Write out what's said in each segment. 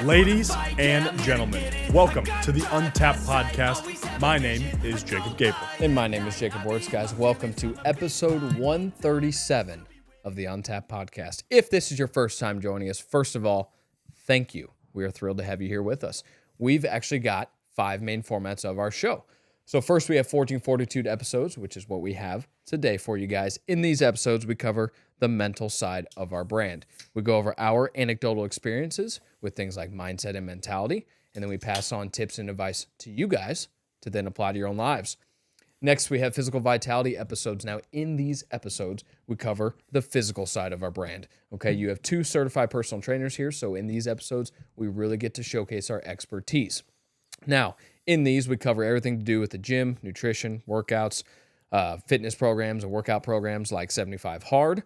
Ladies and gentlemen, welcome to the Untapped Podcast. My name is Jacob Gabel. And my name is Jacob Wurtz, guys. Welcome to episode 137 of the Untapped Podcast. If this is your first time joining us, first of all, thank you. We are thrilled to have you here with us. We've actually got 5 main formats of our show. So first we have 14 Fortitude episodes, which is what we have today for you guys. In these episodes, we cover the mental side of our brand. We go over our anecdotal experiences with things like mindset and mentality, and then we pass on tips and advice to you guys to then apply to your own lives. Next, we have physical vitality episodes. Now, in these episodes, we cover the physical side of our brand. Okay, you have 2 certified personal trainers here, so in these episodes, we really get to showcase our expertise. Now, in these, we cover everything to do with the gym, nutrition, workouts, fitness programs and workout programs like 75 Hard,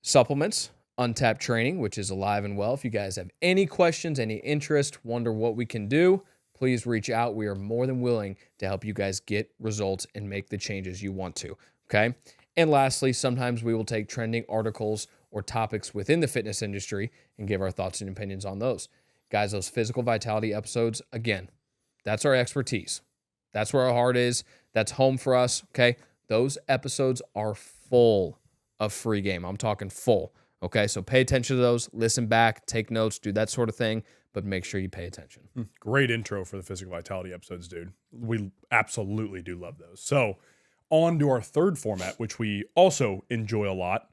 supplements, Untapped Training, which is alive and well. If you guys have any questions, any interest, wonder what we can do, please reach out. We are more than willing to help you guys get results and make the changes you want to, okay? And lastly, sometimes we will take trending articles or topics within the fitness industry and give our thoughts and opinions on those. Guys, those physical vitality episodes, again, that's our expertise. That's where our heart is. That's home for us, okay? Those episodes are full of free game. I'm talking full, okay? So pay attention to those, listen back, take notes, do that sort of thing, but make sure you pay attention. Great intro for the physical vitality episodes, dude. We absolutely do love those. So on to our third format, which we also enjoy a lot,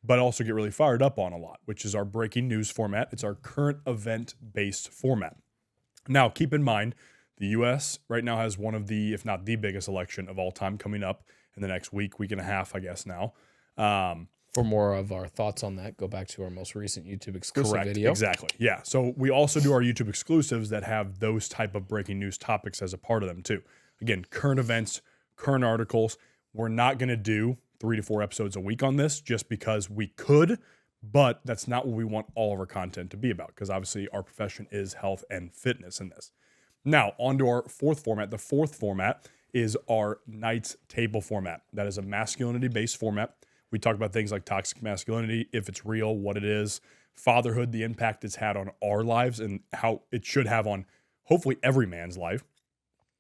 but also get really fired up on a lot, which is our breaking news format. It's our current event-based format. Now, keep in mind, the U.S. right now has one of the, if not the biggest election of all time coming up in the next week and a half, I guess now. For more of our thoughts on that, go back to our most recent YouTube exclusive video. Exactly. Yeah. So we also do our YouTube exclusives that have those type of breaking news topics as a part of them too. Again, current events, current articles. We're not going to do 3 to 4 episodes a week on this just because we could, but that's not what we want all of our content to be about, because obviously our profession is health and fitness in this. Now, on to our fourth format. The fourth format is our Knights Table format. That is a masculinity-based format. We talk about things like toxic masculinity, if it's real, what it is, fatherhood, the impact it's had on our lives, and how it should have on hopefully every man's life.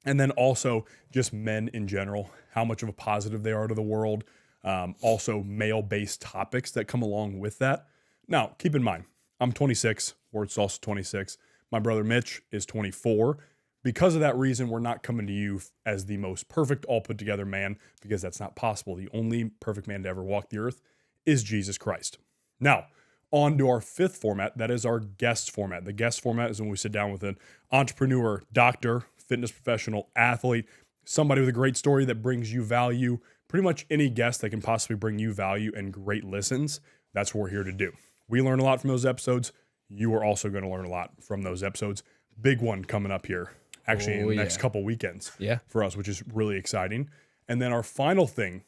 And then also just men in general, how much of a positive they are to the world. Also male-based topics that come along with that. Now, keep in mind, I'm 26. Wurt's also 26. My brother Mitch is 24. Because of that reason, we're not coming to you as the most perfect, all put together man, because that's not possible. The only perfect man to ever walk the earth is Jesus Christ. Now, on to our fifth format. That is our guest format. The guest format is when we sit down with an entrepreneur, doctor, fitness professional, athlete, somebody with a great story that brings you value. Pretty much any guest that can possibly bring you value and great listens. That's what we're here to do. We learn a lot from those episodes. You are also going to learn a lot from those episodes. Big one coming up here. Actually, in the next couple weekends for us, which is really exciting. And then our final thing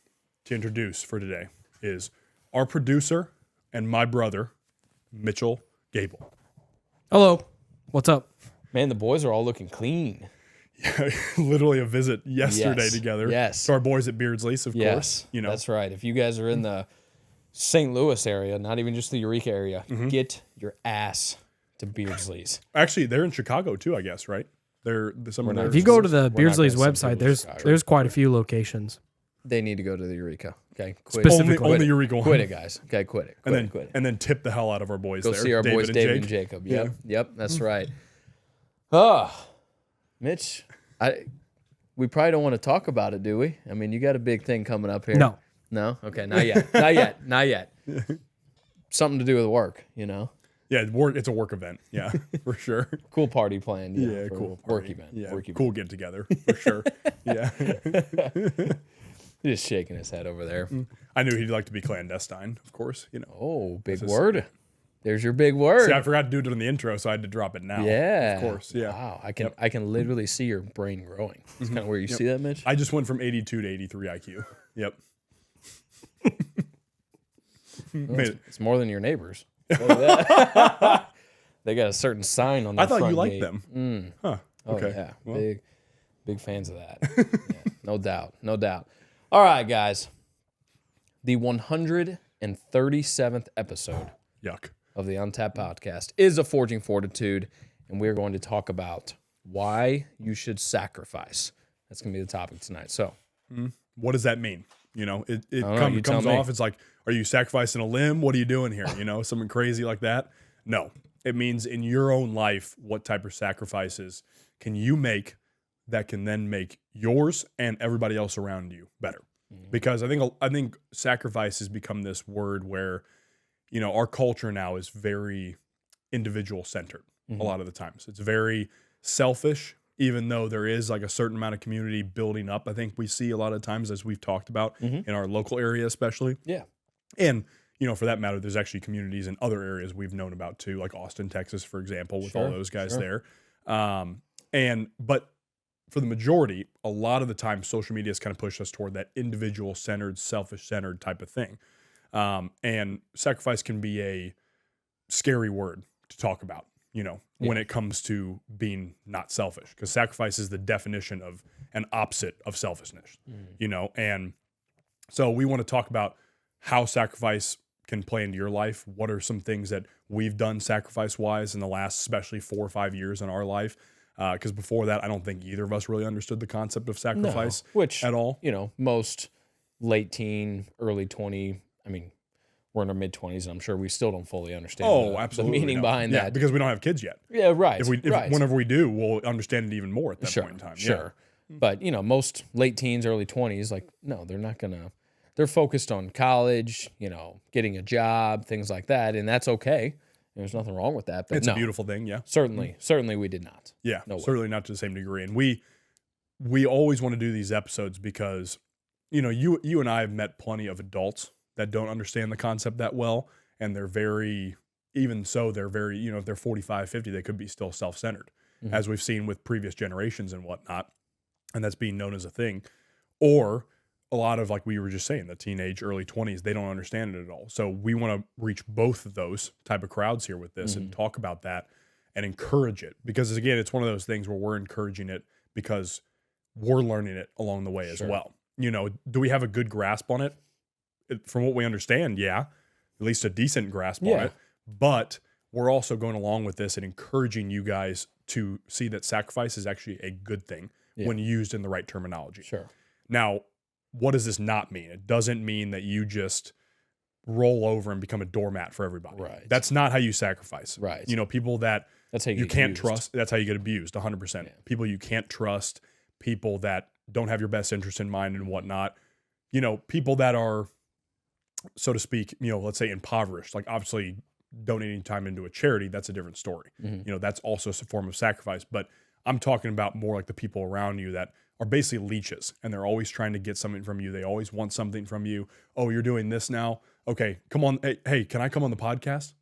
to introduce for today is our producer and my brother, Mitchell Gabel. Hello. What's up? Man, the boys are all looking clean. Yeah, literally a visit yesterday together. Yes. To our boys at Beardsley's, of course. You know. That's right. If you guys are in the St. Louis area, not even just the Eureka area, get your ass to Beardsley's. Actually, they're in Chicago too, I guess, right? If you go to the Beardsley's website, there's quite a few locations. They need to go to the Eureka. Okay, only Eureka one. Quit it, guys. Okay, quit it. And then tip the hell out of our boys. Go there. see our boys, David and Jacob. Yep, that's right. Mitch, we probably don't want to talk about it, do we? I mean, you got a big thing coming up here. No. Okay, not yet. Something to do with work, you know. Yeah, it's a work event. Yeah, for sure. Cool party planned. Yeah, cool party. Work event. Yeah, work event. Cool get together for sure. Yeah. He's just shaking his head over there. I knew he'd like to be clandestine, of course. You know. Oh, big word. There's your big word. See, I forgot to do it in the intro, so I had to drop it now. Yeah, of course. Yeah. Wow, I can literally see your brain growing. It's kind of where you see that, Mitch. I just went from 82 to 83 IQ. Yep. It's more than your neighbors. They got a certain sign on their front I thought you liked gate. them. Huh. Okay. Oh, yeah. Well. Big fans of that. Yeah, no doubt. All right, guys. The 137th episode Yuck. of the Untapped Podcast is a Forging Fortitude, and we're going to talk about why you should sacrifice. That's going to be the topic tonight. So, what does that mean? You know, it you tell comes me. off. It's like, are you sacrificing a limb? What are you doing here? You know, something crazy like that? No, it means in your own life, what type of sacrifices can you make that can then make yours and everybody else around you better? Because I think sacrifice has become this word where, you know, our culture now is very individual centered a lot of the times. It's very selfish, even though there is like a certain amount of community building up. I think we see a lot of times, as we've talked about in our local area, especially. Yeah. And, you know, for that matter, there's actually communities in other areas we've known about too, like Austin, Texas, for example, with all those guys there. But for the majority, a lot of the time, social media has kind of pushed us toward that individual centered, selfish centered type of thing. And sacrifice can be a scary word to talk about, you know, when it comes to being not selfish, because sacrifice is the definition of an opposite of selfishness, you know? And so we want to talk about how sacrifice can play into your life. What are some things that we've done sacrifice wise in the last, especially 4 or 5 years in our life? Because before that, I don't think either of us really understood the concept of sacrifice at all. You know, most late teen, early 20, I mean, we're in our mid 20s, and I'm sure we still don't fully understand absolutely the meaning behind that. Because we don't have kids yet. Yeah, right. Whenever we do, we'll understand it even more at that point in time. Sure. But, you know, most late teens, early 20s, like, no, they're not going to, they're focused on college, you know, getting a job, things like that. And that's okay. There's nothing wrong with that. But It's a beautiful thing. Yeah. Certainly we did not. Yeah. No way. Certainly not to the same degree. And we always want to do these episodes because, you know, you and I have met plenty of adults that don't understand the concept that well. And they're very, even so, they're very, you know, if they're 45, 50, they could be still self-centered, as we've seen with previous generations and whatnot. And that's being known as a thing. Or a lot of, like we were just saying, the teenage, early 20s, they don't understand it at all. So we want to reach both of those type of crowds here with this and talk about that and encourage it. Because again, it's one of those things where we're encouraging it because we're learning it along the way as well. You know, do we have a good grasp on it? From what we understand, yeah, at least a decent grasp on it. But we're also going along with this and encouraging you guys to see that sacrifice is actually a good thing when used in the right terminology. Sure. Now, what does this not mean? It doesn't mean that you just roll over and become a doormat for everybody. Right. That's not how you sacrifice. Right. You know, people that That's how you can't trust, that's how you get abused, 100%. People you can't trust, people that don't have your best interest in mind and whatnot. You know, people that are, so to speak, you know, let's say impoverished, like obviously donating time into a charity, that's a different story. You know, that's also a form of sacrifice. But I'm talking about more like the people around you that are basically leeches and they're always trying to get something from you. They always want something from you. Oh, you're doing this now. Okay, come on. Hey, can I come on the podcast?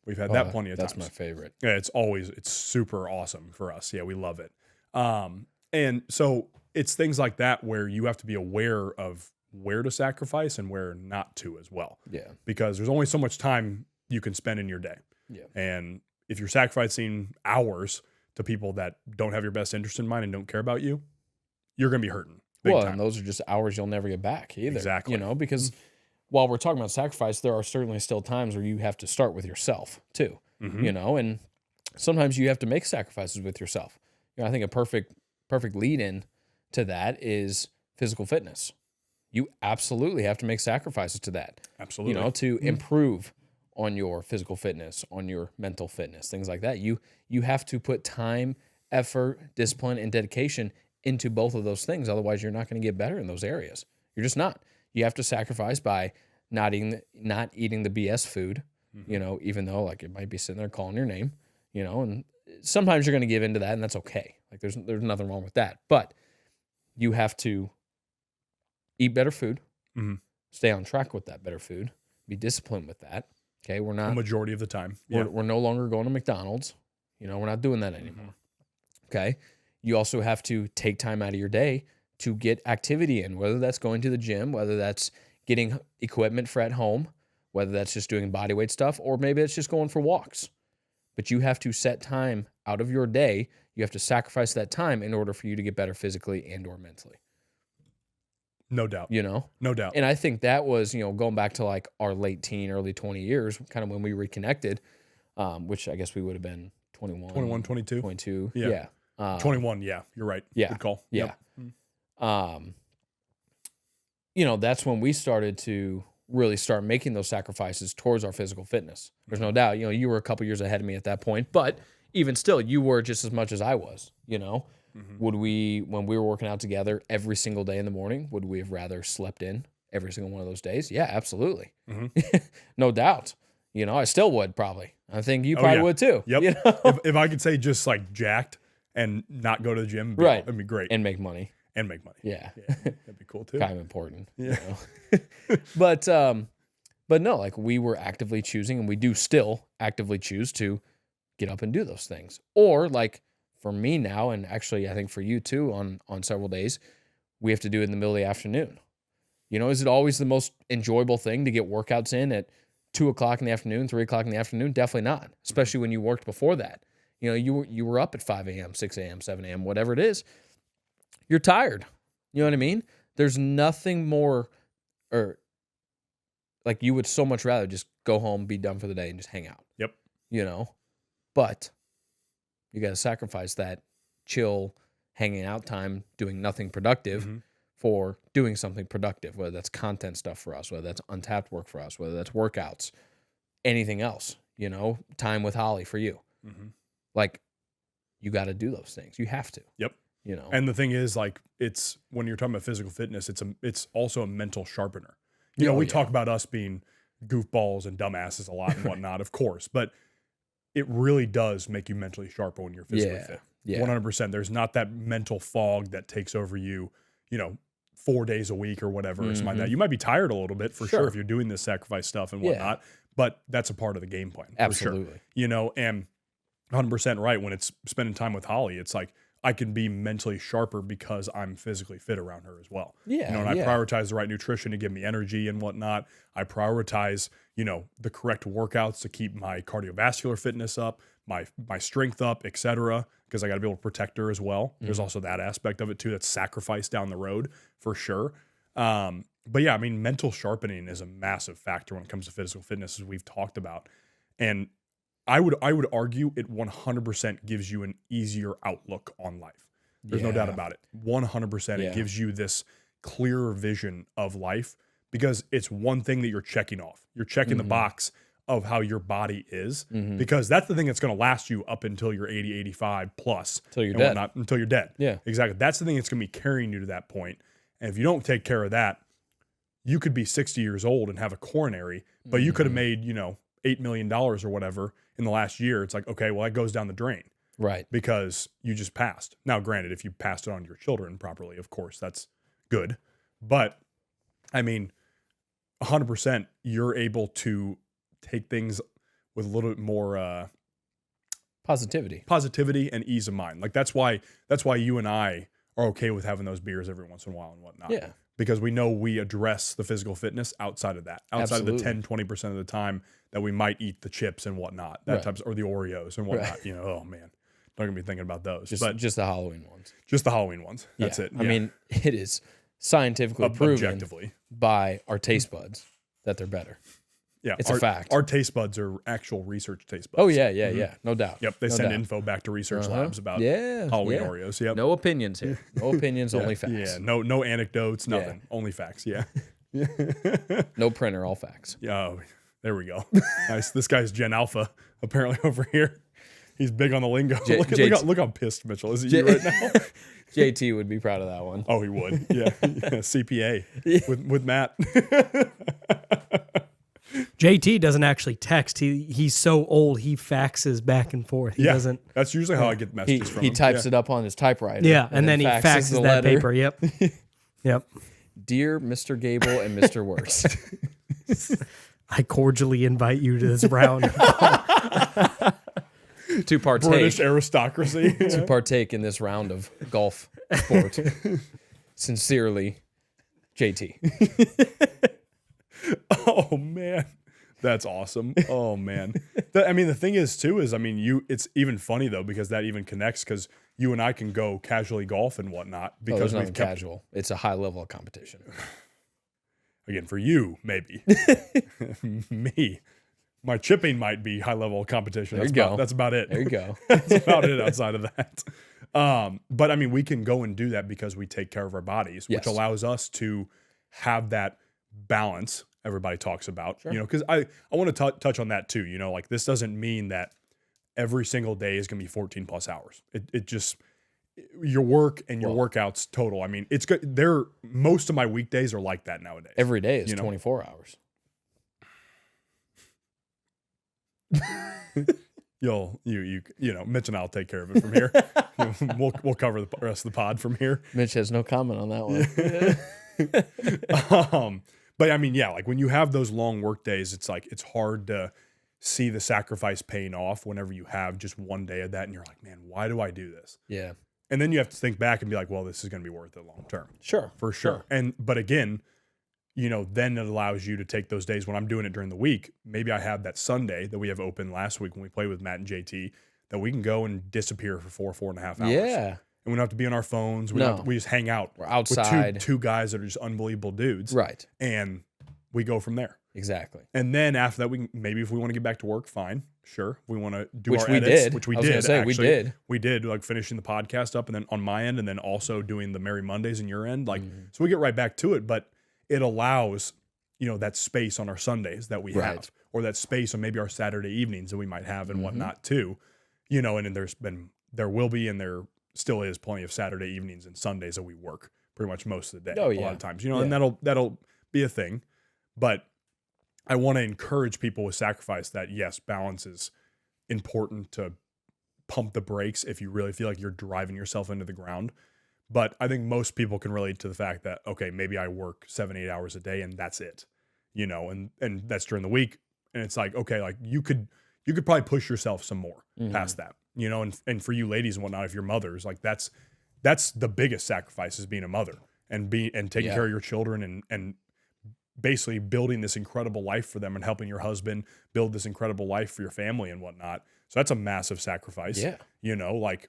We've had that plenty of times. That's my favorite. Yeah, it's super awesome for us. Yeah, we love it. And so it's things like that where you have to be aware of where to sacrifice and where not to as well. Yeah. Because there's only so much time you can spend in your day. Yeah. And if you're sacrificing hours to people that don't have your best interest in mind and don't care about you, you're going to be hurting. Big time. And those are just hours you'll never get back either. Exactly. You know, because while we're talking about sacrifice, there are certainly still times where you have to start with yourself too, you know, and sometimes you have to make sacrifices with yourself. You know, I think a perfect lead in to that is physical fitness. You absolutely have to make sacrifices to that. Absolutely. You know, to improve on your physical fitness, on your mental fitness, things like that. You have to put time, effort, discipline, and dedication into both of those things. Otherwise, you're not going to get better in those areas. You're just not. You have to sacrifice by not eating the BS food, you know, even though like it might be sitting there calling your name, you know, and sometimes you're going to give into that and that's okay. Like there's nothing wrong with that, but you have to eat better food, stay on track with that better food, be disciplined with that. Okay. We're not the majority of the time. We're no longer going to McDonald's. You know, we're not doing that anymore. Okay. You also have to take time out of your day to get activity in, whether that's going to the gym, whether that's getting equipment for at home, whether that's just doing body weight stuff, or maybe it's just going for walks. But you have to set time out of your day. You have to sacrifice that time in order for you to get better physically and or mentally. No doubt. You know? No doubt. And I think that was, you know, going back to like our late teen, early 20 years, kind of when we reconnected, which I guess we would have been 21. 21, 22. 22. Yeah. Yeah. 21, yeah, you're right. Yeah. Good call. Yeah. Yep. That's when we started to really start making those sacrifices towards our physical fitness. There's no doubt, you were a couple years ahead of me at that point, but even still, you were just as much as I was, Would we, when we were working out together every single day in the morning, would we have rather slept in every single one of those days? Yeah, absolutely. No doubt. I still would probably. I think you probably would too. Yep. If I could say just like jacked and not go to the gym, right, it'd be great. And make money. Yeah. That'd be cool too. Kind of important. Yeah. But no, like we were actively choosing, and we do still actively choose to get up and do those things. Or like for me now, and actually I think for you too, on several days, we have to do it in the middle of the afternoon. Is it always the most enjoyable thing to get workouts in at 2 o'clock in the afternoon, 3 o'clock in the afternoon? Definitely not, especially when you worked before that. You were up at 5 a.m., 6 a.m., 7 a.m., whatever it is. You're tired. You know what I mean? There's nothing more, or like you would so much rather just go home, be done for the day, and just hang out. Yep. But you got to sacrifice that chill, hanging out time, doing nothing productive for doing something productive, whether that's content stuff for us, whether that's Untapped work for us, whether that's workouts, anything else, time with Holly for you. Like, you got to do those things. You have to. Yep. you know. And the thing is, like, it's when you're talking about physical fitness, it's also a mental sharpener. You know, we talk about us being goofballs and dumbasses a lot and whatnot, of course, but it really does make you mentally sharper when you're physically fit. Yeah. 100%. There's not that mental fog that takes over you, 4 days a week or whatever, or something like that. You might be tired a little bit for sure if you're doing this sacrifice stuff and whatnot, but that's a part of the game plan. Absolutely. For sure. And 100% right. When it's spending time with Holly, it's like, I can be mentally sharper because I'm physically fit around her as well. Yeah. And I prioritize the right nutrition to give me energy and whatnot. I prioritize, the correct workouts to keep my cardiovascular fitness up, my strength up, etc. Because I got to be able to protect her as well. There's also that aspect of it too. That's sacrifice down the road for sure. But yeah, I mean, mental sharpening is a massive factor when it comes to physical fitness, as we've talked about. And I would argue it 100% gives you an easier outlook on life. There's no doubt about it. 100%. It gives you this clearer vision of life because it's one thing that you're checking off. You're checking the box of how your body is because that's the thing that's going to last you up until you're 80, 85 plus. Until you're dead. Whatnot, until you're dead. Yeah. Exactly. That's the thing that's going to be carrying you to that point. And if you don't take care of that, you could be 60 years old and have a coronary, but you could have made, $8 million or whatever in the last year. It's like, okay, well, that goes down the drain. Right. Because you just passed. Now, granted, if you passed it on to your children properly, of course, that's good. But I mean, 100%, you're able to take things with a little bit more positivity and ease of mind. Like that's why you and I are okay with having those beers every once in a while and whatnot. Yeah. Because we know we address the physical fitness outside of that, outside of the 10, 20% of the time that we might eat the chips and whatnot, or the Oreos and whatnot. Oh man, not gonna be thinking about those. But just the Halloween ones. Just the Halloween ones. That's it. I mean, it is scientifically proven objectively by our taste buds that they're better. Yeah, it's a fact. Our taste buds are actual research taste buds. Oh yeah, no doubt. Yep, they send info back to research labs about Halloween Oreos. Yep. No opinions here. No opinions, only facts. Yeah, no anecdotes, nothing. Only facts. Yeah. No printer, all facts. Yeah, there we go. Nice. This guy's Gen Alpha apparently over here. He's big on the lingo. Look how pissed Mitchell is at you right now. JT would be proud of that one. Oh, he would. Yeah. CPA with Matt. JT doesn't actually text. He's so old he faxes back and forth. He doesn't. That's usually how I get messages from him. He types it up on his typewriter. Yeah, and then he faxes that paper. Yep. Yep. Dear Mr. Gabel and Mr. Wurtz, I cordially invite you to this round to partake. British aristocracy. To partake in this round of golf sport. Sincerely, JT. Oh man, that's awesome. Oh man, the thing is too is it's even funny though because that even connects because you and I can go casually golf and whatnot because we've kept casual. It's a high level of competition. Again, for you maybe, me, My chipping might be high level competition. There you go. That's about it. There you go. That's about it outside of that. But I mean, we can go and do that because we take care of our bodies, which Yes. allows us to have that balance everybody talks about, Sure. you know, because I want to touch on that too. You know, like this doesn't mean that every single day is going to be 14 plus hours. It just, your work and your workouts total. I mean, it's good. Most of my weekdays are like that nowadays. Every day is You know? 24 hours. You know, Mitch and I'll take care of it from here. We'll cover the rest of the pod from here. Mitch has no comment on that one. But I mean, yeah, like when you have those long work days, it's like it's hard to see the sacrifice paying off whenever you have just one day of that, and you're like, man, why do I do this? Yeah. And then you have to think back and be like, well, this is going to be worth it long term. Sure. For sure. But again, you know, then it allows you to take those days when I'm doing it during the week. Maybe I have that Sunday that we have open last week when we played with Matt and JT that we can go and disappear for 4.5 hours. Yeah. And we don't have to be on our phones. We just hang out. We're outside. With two guys that are just unbelievable dudes. Right. And we go from there. Exactly. And then after that, maybe if we want to get back to work, fine. Sure. We want to do Which our we edits, did. which we I was did. gonna say, actually. we did. We did, like finishing the podcast up and then on my end and then also doing the Merry Mondays in your end. Like, so we get right back to it, but it allows, you know, that space on our Sundays that we have, or that space on maybe our Saturday evenings that we might have and whatnot too, you know, and then there will be, and there still is plenty of Saturday evenings and Sundays that we work pretty much most of the day. Oh, a yeah. lot of times, you know, and that'll be a thing, but I want to encourage people with sacrifice that yes, balance is important to pump the brakes if you really feel like you're driving yourself into the ground. But I think most people can relate to the fact that, okay, maybe I work 7-8 hours a day and that's it, you know, and that's during the week. And it's like, okay, like you could probably push yourself some more past that, you know, and for you ladies and whatnot, if you're mothers, like that's the biggest sacrifice is being a mother and taking care of your children and basically building this incredible life for them and helping your husband build this incredible life for your family and whatnot. So that's a massive sacrifice. Yeah. You know, like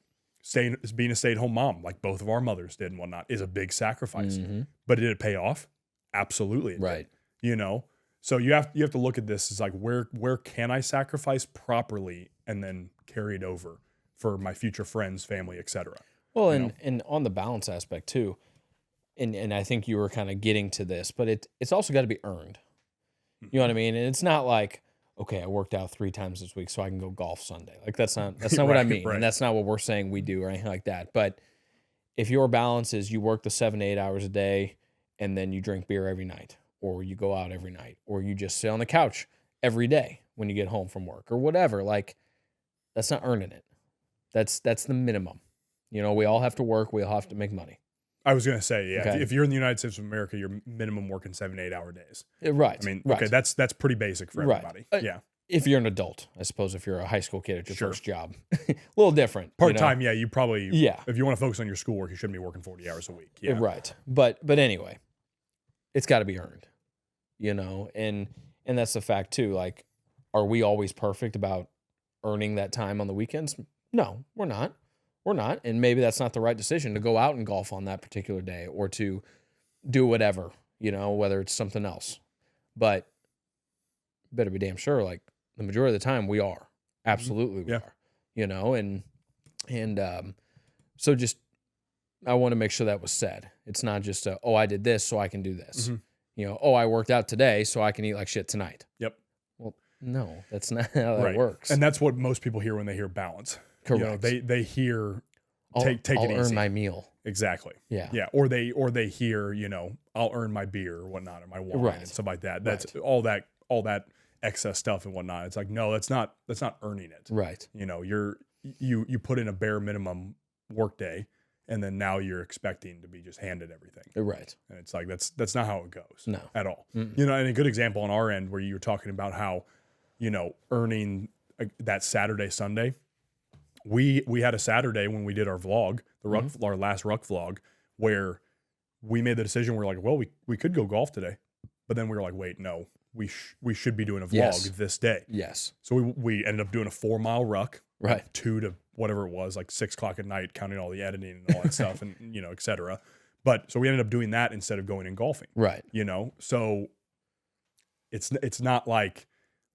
being a stay-at-home mom, like both of our mothers did and whatnot, is a big sacrifice. But did it pay off? Absolutely. It did, you know? So you have to look at this as like, where can I sacrifice properly and then carry it over for my future friends, family, etc. Well, and on the balance aspect too, and I think you were kind of getting to this, but it's also got to be earned. You know what I mean? And it's not like, okay, I worked out 3 times this week so I can go golf Sunday. Like that's not what I mean. And that's not what we're saying we do or anything like that. But if your balance is you work the 7 to 8 hours a day and then you drink beer every night, or you go out every night, or you just sit on the couch every day when you get home from work or whatever, like that's not earning it. That's the minimum. You know, we all have to work. We all have to make money. I was going to say, yeah, Okay. if you're in the United States of America, you're minimum working 7 to 8 hour days. Right. I mean, right. okay, that's pretty basic for everybody. Yeah. If you're an adult, I suppose if you're a high school kid at your Sure. first job, a little different. Part-time, yeah, you probably, Yeah. if you want to focus on your schoolwork, you shouldn't be working 40 hours a week. Yeah. Right. But anyway, it's got to be earned, you know, and that's the fact too. Like, are we always perfect about earning that time on the weekends? No, we're not. We're not. And maybe that's not the right decision to go out and golf on that particular day or to do whatever, you know, whether it's something else. But better be damn sure, like the majority of the time we are. Absolutely we are. You know, and so just I want to make sure that was said. It's not just I did this so I can do this. You know, I worked out today so I can eat like shit tonight. Yep. Well, no, that's not how that works. And that's what most people hear when they hear balance. Correct. You know, they hear take I'll it easy. earn my meal. Exactly. Yeah. Yeah. Or they hear, you know, I'll earn my beer or whatnot or my wine and stuff like that. That's all that excess stuff and whatnot. It's like, no, that's not earning it. Right. You know, you put in a bare minimum work day and then now you're expecting to be just handed everything. Right. And it's like that's not how it goes. No. At all. You know, and a good example on our end where you were talking about how, you know, earning that Saturday, Sunday. We had a Saturday when we did our vlog, our last ruck vlog, where we made the decision. We're like, well, we could go golf today, but then we were like, wait, no, we should be doing a vlog this day. Yes. So we ended up doing a 4-mile ruck, Right. 2 to whatever it was, like 6 o'clock at night, counting all the editing and all that stuff, and you know, et cetera. But so we ended up doing that instead of going and golfing. Right. You know, so it's not like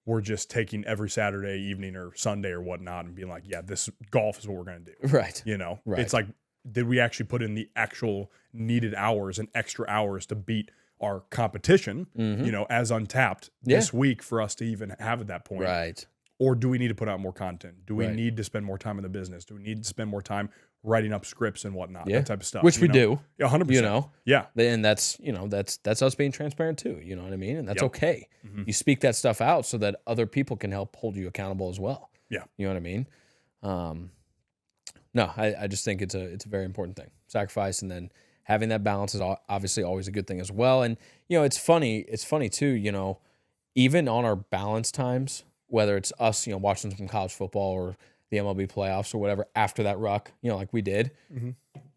we're just taking every Saturday evening or Sunday or whatnot and being like, yeah, this golf is what we're going to do. Right. You know, Right. it's like, did we actually put in the actual needed hours and extra hours to beat our competition, you know, as Untapped this week for us to even have at that point? Right. Or do we need to put out more content? Do we Right. need to spend more time in the business? Do we need to spend more time writing up scripts and whatnot? That type of stuff. Which you we know? do. Yeah, 100%. You know? Yeah. And that's, you know, that's us being transparent too. You know what I mean? And that's okay. You speak that stuff out so that other people can help hold you accountable as well. Yeah. You know what I mean? No, I just think it's a very important thing. Sacrifice, and then having that balance is obviously always a good thing as well. And, you know, it's funny too, you know, even on our balance times, whether it's us, you know, watching some college football or the MLB playoffs or whatever after that ruck, you know, like we did,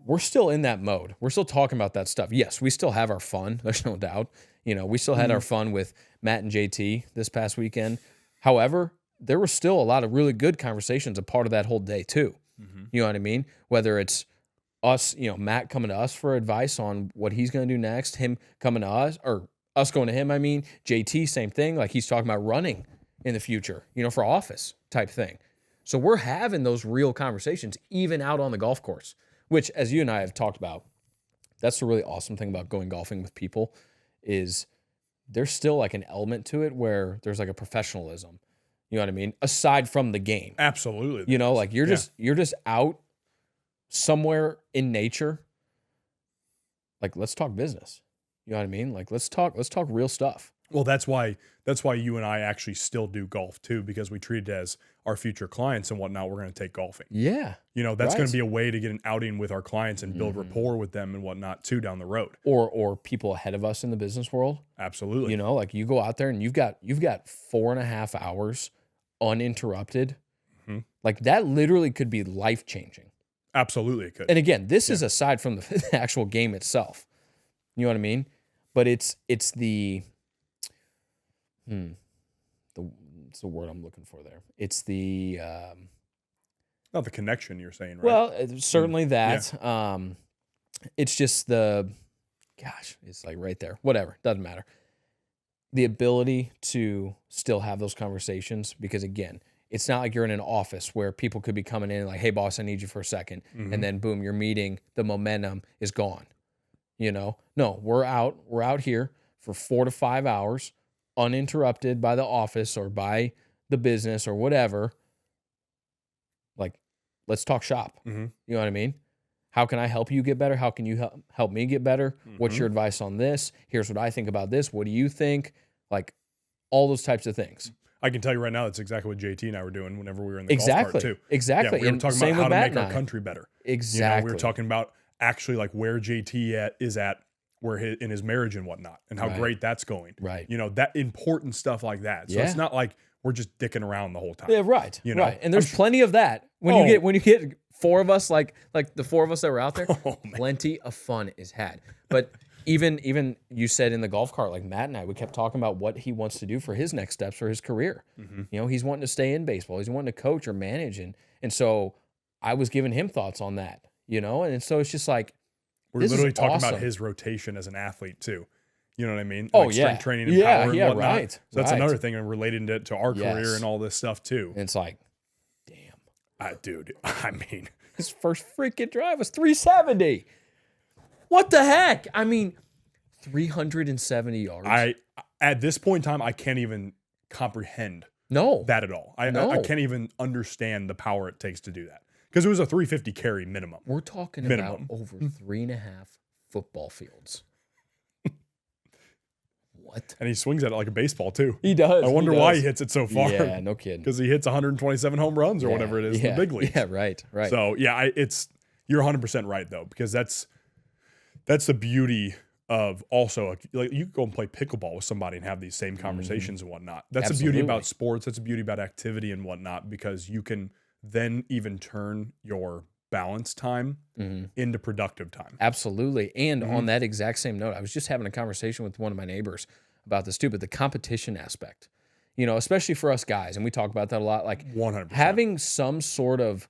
we're still in that mode. We're still talking about that stuff. Yes, we still have our fun. There's no doubt. You know, we still had our fun with Matt and JT this past weekend. However, there were still a lot of really good conversations a part of that whole day too. You know what I mean? Whether it's us, you know, Matt coming to us for advice on what he's going to do next, him coming to us, or us going to him, I mean, JT, same thing. Like he's talking about running in the future, you know, for office type thing. So we're having those real conversations even out on the golf course, which, as you and I have talked about, that's the really awesome thing about going golfing with people is there's still like an element to it where there's like a professionalism. You know what I mean? Aside from the game. Absolutely. You know, like you're just out somewhere in nature. Like, let's talk business. You know what I mean? Like, let's talk real stuff. Well, that's why you and I actually still do golf too, because we treat it as our future clients and whatnot. We're going to take golfing. Yeah. You know, that's going to be a way to get an outing with our clients and build rapport with them and whatnot too down the road. Or people ahead of us in the business world. Absolutely. You know, like you go out there and you've got 4.5 hours uninterrupted. Like that literally could be life changing. Absolutely, it could. And again, this is aside from the actual game itself. You know what I mean? But it's the it's the word I'm looking for there. It's the not the connection you're saying, right? well, certainly that. It's just it's like right there. Whatever, doesn't matter. The ability to still have those conversations, because again, it's not like you're in an office where people could be coming in and like, hey boss, I need you for a second. And then boom, your meeting, the momentum is gone. You know? No, we're out here for 4 to 5 hours, uninterrupted by the office or by the business or whatever. Like, let's talk shop. You know what I mean? How can I help you get better? How can you help me get better? What's your advice on this? Here's what I think about this. What do you think? Like, all those types of things. I can tell you right now, that's exactly what JT and I were doing whenever we were in the golf cart too. Exactly. Yeah, we were talking about how to make our country better. Exactly. You know, we were talking about actually like where JT is at where in his marriage and whatnot, and how great that's going. Right. You know, that important stuff like that. So it's not like we're just dicking around the whole time. Yeah, right. You know, right. And there's plenty of that. When you get 4 of us, like the 4 of us that were out there, plenty of fun is had. But even you said in the golf cart, like Matt and I, we kept talking about what he wants to do for his next steps for his career. You know, he's wanting to stay in baseball. He's wanting to coach or manage. And so I was giving him thoughts on that, you know? And so it's just like, we're literally talking about his rotation as an athlete too. You know what I mean? Oh, like strength training and power and whatnot. Right. So that's another thing, and relating it to our career and all this stuff too. And it's like, damn. Dude, I mean. His first freaking drive was 370. What the heck? I mean, 370 yards. At this point in time, I can't even comprehend that at all. I can't even understand the power it takes to do that. Because it was a 350 carry minimum. We're talking about over 3.5 football fields. What? And he swings at it like a baseball too. He does. I wonder why he hits it so far. Yeah, no kidding. Because he hits 127 home runs or whatever it is in the big leagues. Yeah, right. So yeah, you're 100% right though, because that's the beauty of also, like, you can go and play pickleball with somebody and have these same conversations and whatnot. That's the beauty about sports. That's the beauty about activity and whatnot, because you can then even turn your balance time into productive time. Absolutely. And on that exact same note, I was just having a conversation with one of my neighbors about this too, but the competition aspect, you know, especially for us guys, and we talk about that a lot, like 100%. Having some sort of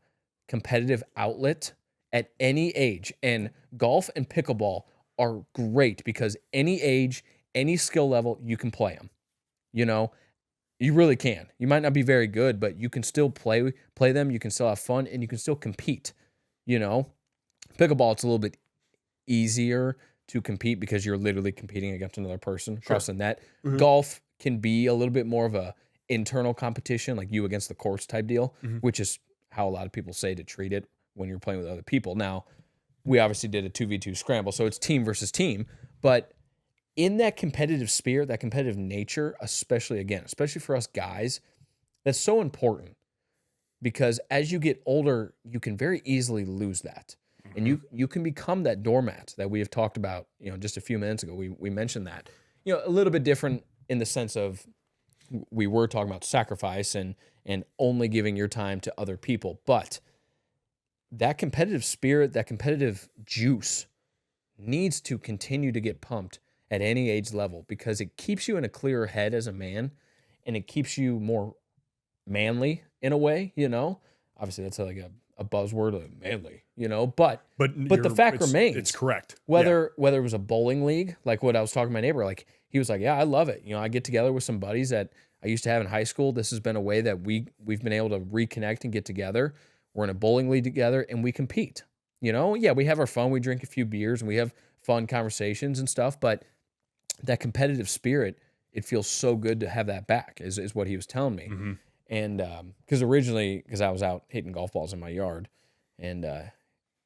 competitive outlet at any age, and golf and pickleball are great because any age, any skill level, you can play them, you know. You really can. You might not be very good, but you can still play them. You can still have fun, and you can still compete. You know, pickleball, it's a little bit easier to compete because you're literally competing against another person across the net. Golf can be a little bit more of a internal competition, like you against the course type deal, which is how a lot of people say to treat it when you're playing with other people. Now, we obviously did a 2v2 scramble, so it's team versus team, but in that competitive spirit, that competitive nature, especially for us guys, that's so important because as you get older, you can very easily lose that. And you can become that doormat that we have talked about, just a few minutes ago. We mentioned that, a little bit different in the sense of we were talking about sacrifice and only giving your time to other people. But that competitive spirit, that competitive juice needs to continue to get pumped at any age level because it keeps you in a clearer head as a man and it keeps you more manly in a way, Obviously, that's like a buzzword, like manly, but the fact remains. It's correct. Whether it was a bowling league, like what I was talking to my neighbor, like he was like, yeah, I love it. I get together with some buddies that I used to have in high school. This has been a way that we've been able to reconnect and get together. We're in a bowling league together and we compete. We have our fun. We drink a few beers and we have fun conversations and stuff, but that competitive spirit, it feels so good to have that back is what he was telling me. And because I was out hitting golf balls in my yard and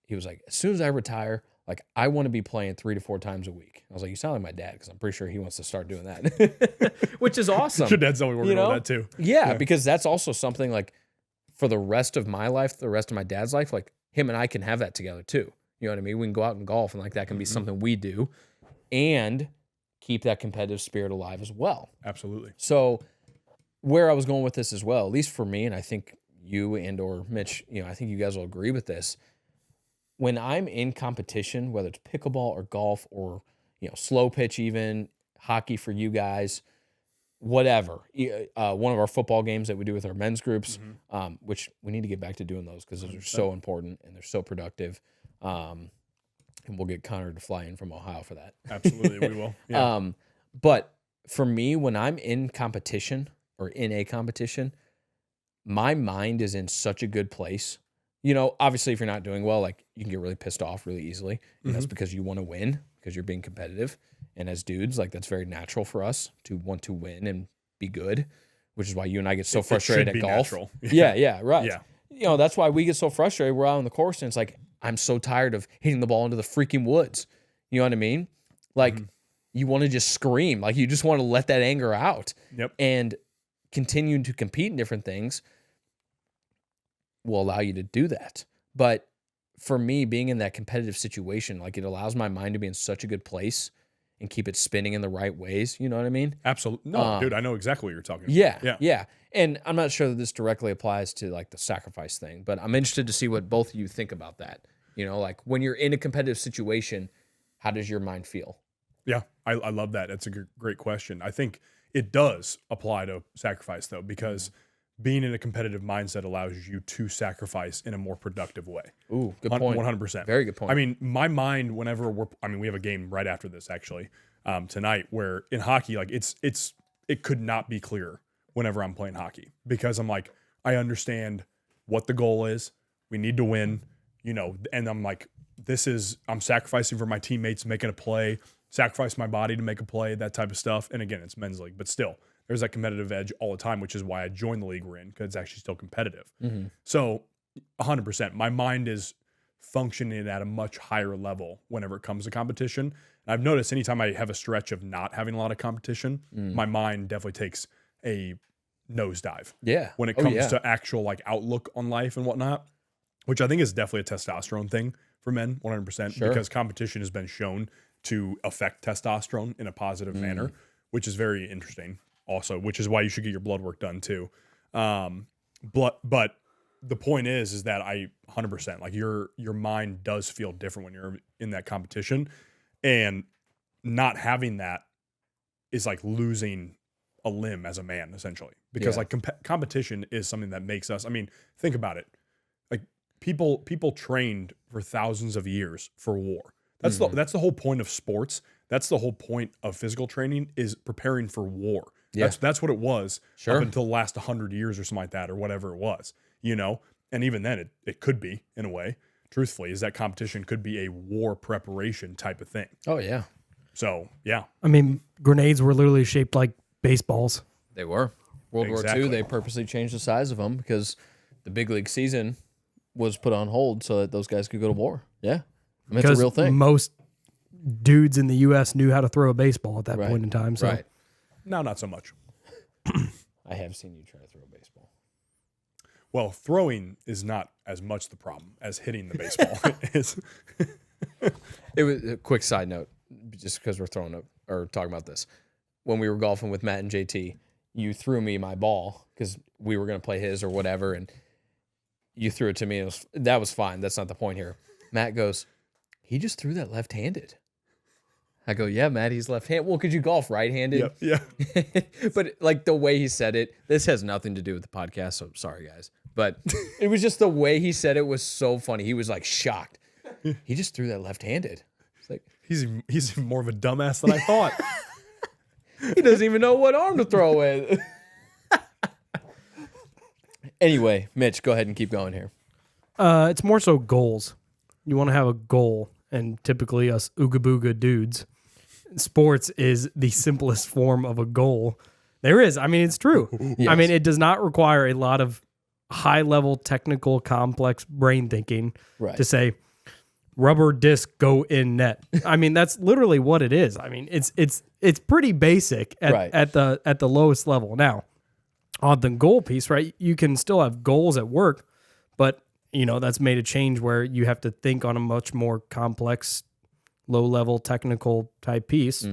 he was like, as soon as I retire, like I want to be playing 3 to 4 times a week. I was like, you sound like my dad because I'm pretty sure he wants to start doing that, which is awesome. Your dad's always working on that too. Yeah, because that's also something like for the rest of my life, the rest of my dad's life, like him and I can have that together too. You know what I mean? We can go out and golf and like that can be something we do and keep that competitive spirit alive as well. Absolutely. So where I was going with this as well, at least for me, and I think you and or Mitch, I think you guys will agree with this. When I'm in competition, whether it's pickleball or golf or, slow pitch, even hockey for you guys, whatever, one of our football games that we do with our men's groups, which we need to get back to doing those because those are so important and they're so productive. And we'll get Connor to fly in from Ohio for that. Absolutely, we will. Yeah. But for me, when I'm in competition or in a competition, my mind is in such a good place. Obviously, if you're not doing well, like you can get really pissed off really easily. That's because you want to win, because you're being competitive. And as dudes, like that's very natural for us to want to win and be good, which is why you and I get so frustrated at golf. Natural. Yeah, right. Yeah. That's why we get so frustrated. We're out on the course and it's like, I'm so tired of hitting the ball into the freaking woods. You know what I mean? Like you want to just scream. Like you just want to let that anger out. Yep. And continuing to compete in different things will allow you to do that. But for me, being in that competitive situation, like it allows my mind to be in such a good place and keep it spinning in the right ways. You know what I mean? Absolutely. No, dude, I know exactly what you're talking about. Yeah. And I'm not sure that this directly applies to like the sacrifice thing, but I'm interested to see what both of you think about that. Like when you're in a competitive situation, how does your mind feel? Yeah, I love that. That's a great question. I think it does apply to sacrifice though, because being in a competitive mindset allows you to sacrifice in a more productive way. Ooh, good point. 100%. Very good point. I mean, my mind, whenever we have a game right after this actually, tonight, where in hockey, like it could not be clearer whenever I'm playing hockey, because I'm like, I understand what the goal is. We need to win, and I'm like, I'm sacrificing for my teammates, making a play, sacrifice my body to make a play, that type of stuff. And again, it's men's league, but still there's that competitive edge all the time, which is why I joined the league we're in, because it's actually still competitive. So 100%, my mind is functioning at a much higher level whenever it comes to competition. And I've noticed anytime I have a stretch of not having a lot of competition, my mind definitely takes a nosedive. Yeah. When it comes to actual like outlook on life and whatnot, which I think is definitely a testosterone thing for men, 100%, because competition has been shown to affect testosterone in a positive manner, which is very interesting also, which is why you should get your blood work done too. But the point is that I 100%, like your mind does feel different when you're in that competition, and not having that is like losing a limb as a man, essentially, because like competition is something that makes us, I mean, think about it. Like people trained for thousands of years for war. That's the whole point of sports. That's the whole point of physical training, is preparing for war, Yeah. That's what it was Sure. up until the last 100 years or something like that, or whatever it was, you know? And even then it could be, in a way, truthfully, is that competition could be a war preparation type of thing. Oh, yeah. So, yeah. I mean, grenades were literally shaped like baseballs. They were. World War Exactly. II, they purposely changed the size of them because the big league season was put on hold so that those guys could go to war. Yeah. I mean, it's a Because real thing. most dudes in the U.S. knew how to throw a baseball at that Right. point in time. So Right. Now, not so much. I have seen you try to throw a baseball. Well, throwing is not as much the problem as hitting the baseball is. It was a quick side note, just because we're throwing up or talking about this. When we were golfing with Matt and JT, you threw me my ball because we were going to play his or whatever, and you threw it to me. And that was fine. That's not the point here. Matt goes, he just threw that left-handed. I go, yeah, Matt, he's left-handed. Well, could you golf right-handed? Yeah. But like the way he said it, this has nothing to do with the podcast, so sorry, guys. But it was just the way he said it was so funny. He was like shocked. He just threw that left-handed. It's like, He's more of a dumbass than I thought. he doesn't even know what arm to throw with. Anyway, Mitch, go ahead and keep going here. it's more so goals. You want to have a goal, and typically us ooga booga dudes, sports is the simplest form of a goal there is. I mean, it's true. Yes. I mean, it does not require a lot of high level technical complex brain thinking Right. to say rubber disc go in net. I mean, that's literally what it is. I mean, it's pretty basic Right. at the lowest level. Now, on the goal piece, right? You can still have goals at work, but you know, that's made a change where you have to think on a much more complex, low level technical type piece.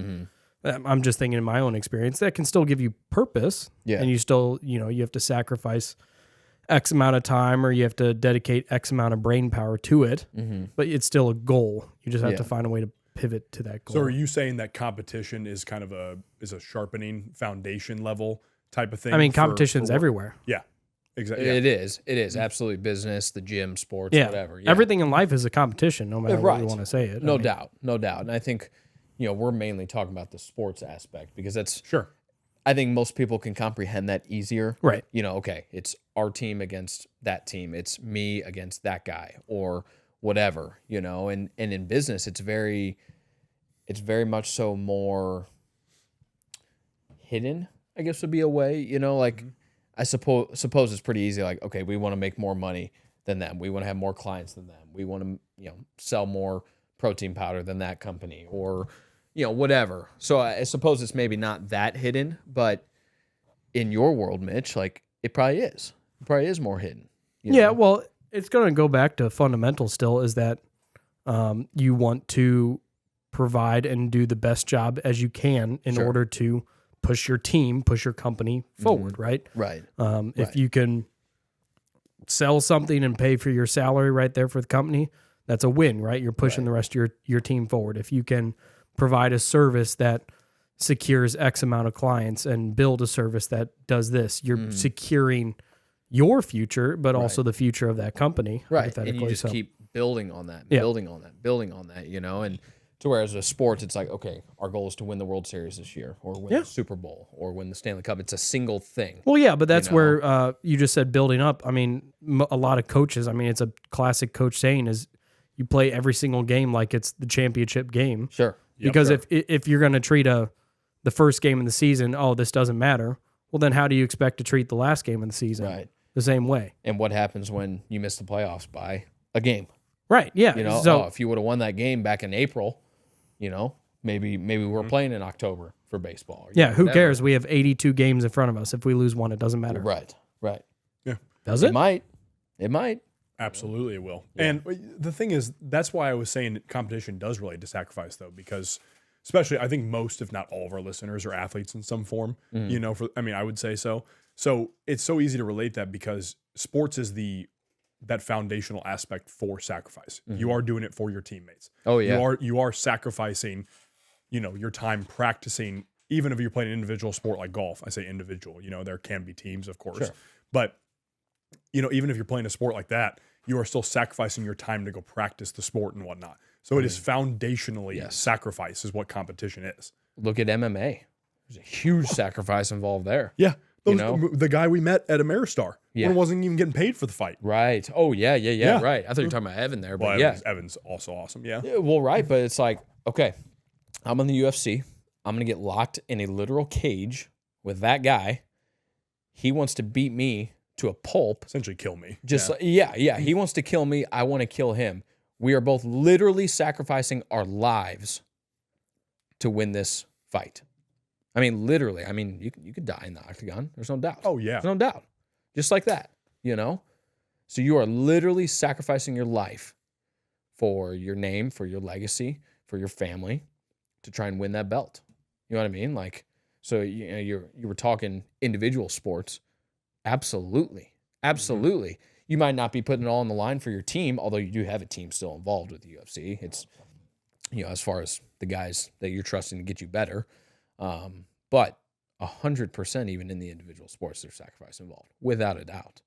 I'm just thinking in my own experience that can still give you purpose. Yeah. And you still, you know, you have to sacrifice X amount of time or you have to dedicate X amount of brain power to it, but it's still a goal. You just have Yeah. to find a way to pivot to that goal. So are you saying that competition is kind of a sharpening foundation level type of thing? I mean, for competition's work? everywhere. Yeah, exactly. It is. It is absolutely business, the gym, sports, Yeah. whatever. Yeah. Everything in life is a competition, no matter what Right. you want to say it. No I mean, doubt. No doubt. And I think, you know, we're mainly talking about the sports aspect because that's, Sure. I think most people can comprehend that easier. Right. You know, okay, it's our team against that team. It's me against that guy or whatever, you know, and in business, it's very much so more hidden, I guess would be a way, you know, like I suppose it's pretty easy. Like, okay, we want to make more money than them. We want to have more clients than them. We want to, you know, sell more protein powder than that company or, you know, whatever. So I suppose it's maybe not that hidden, but in your world, Mitch, like it probably is. It probably is more hidden. you Yeah, know? well, it's going to go back to fundamentals still is that you want to provide and do the best job as you can in Sure. order to push your team, push your company forward, right? Right. If you can sell something and pay for your salary right there for the company, that's a win, right? You're pushing the rest of your team forward. If you can provide a service that secures X amount of clients and build a service that does this, you're securing your future, but also the future of that company. Right. And hypothetically. you just So, keep building on that, Yeah. building on that, you know, and to whereas with sports, it's like, okay, our goal is to win the World Series this year or win Yeah. the Super Bowl or win the Stanley Cup. It's a single thing. well, yeah, but that's know? where you just said building up. I mean, a lot of coaches, I mean, it's a classic coach saying is you play every single game like it's the championship game. Sure. Because sure. if you're going to treat the first game of the season, oh, this doesn't matter. Well, then how do you expect to treat the last game of the season? Right. The same way. And what happens when you miss the playoffs by a game? Right. Yeah. You know, so if you would have won that game back in April, you know, maybe we're playing in October for baseball. or, you yeah, know, who whatever. cares? We have 82 games in front of us. If we lose one, it doesn't matter. Right. Right. Does It it? might. It might. Absolutely, it will. And the thing is, that's why I was saying competition does relate to sacrifice, though, because especially I think most, if not all, of our listeners are athletes in some form. You know, I would say so. So it's so easy to relate that because sports is that foundational aspect for sacrifice. You are doing it for your teammates. Oh, yeah. You are sacrificing, you know, your time practicing. Even if you're playing an individual sport like golf, I say individual. You know, there can be teams, of course, Sure. but you know, even if you're playing a sport like that, you are still sacrificing your time to go practice the sport and whatnot. So it is foundationally sacrifice is what competition is. Look at MMA. There's a huge sacrifice involved there. Yeah. You know? The guy we met at Ameristar Yeah. wasn't even getting paid for the fight. Right. Oh, yeah, Yeah. right. I thought you were talking about Evan there, but Well, yeah. Evan's also awesome. Yeah. Yeah, well, right, but it's like, okay, I'm in the UFC. I'm going to get locked in a literal cage with that guy. He wants to beat me to a pulp. Essentially kill me. Just yeah. He wants to kill me. I want to kill him. We are both literally sacrificing our lives to win this fight. I mean, literally. I mean, you could die in the octagon. There's no doubt. Oh, yeah. There's no doubt. Just like that, you know? So you are literally sacrificing your life for your name, for your legacy, for your family to try and win that belt. You know what I mean? Like, so you were talking individual sports. Absolutely. Absolutely. You might not be putting it all on the line for your team, although you do have a team still involved with the UFC. It's, as far as the guys that you're trusting to get you better. But 100% even in the individual sports, there's sacrifice involved, without a doubt.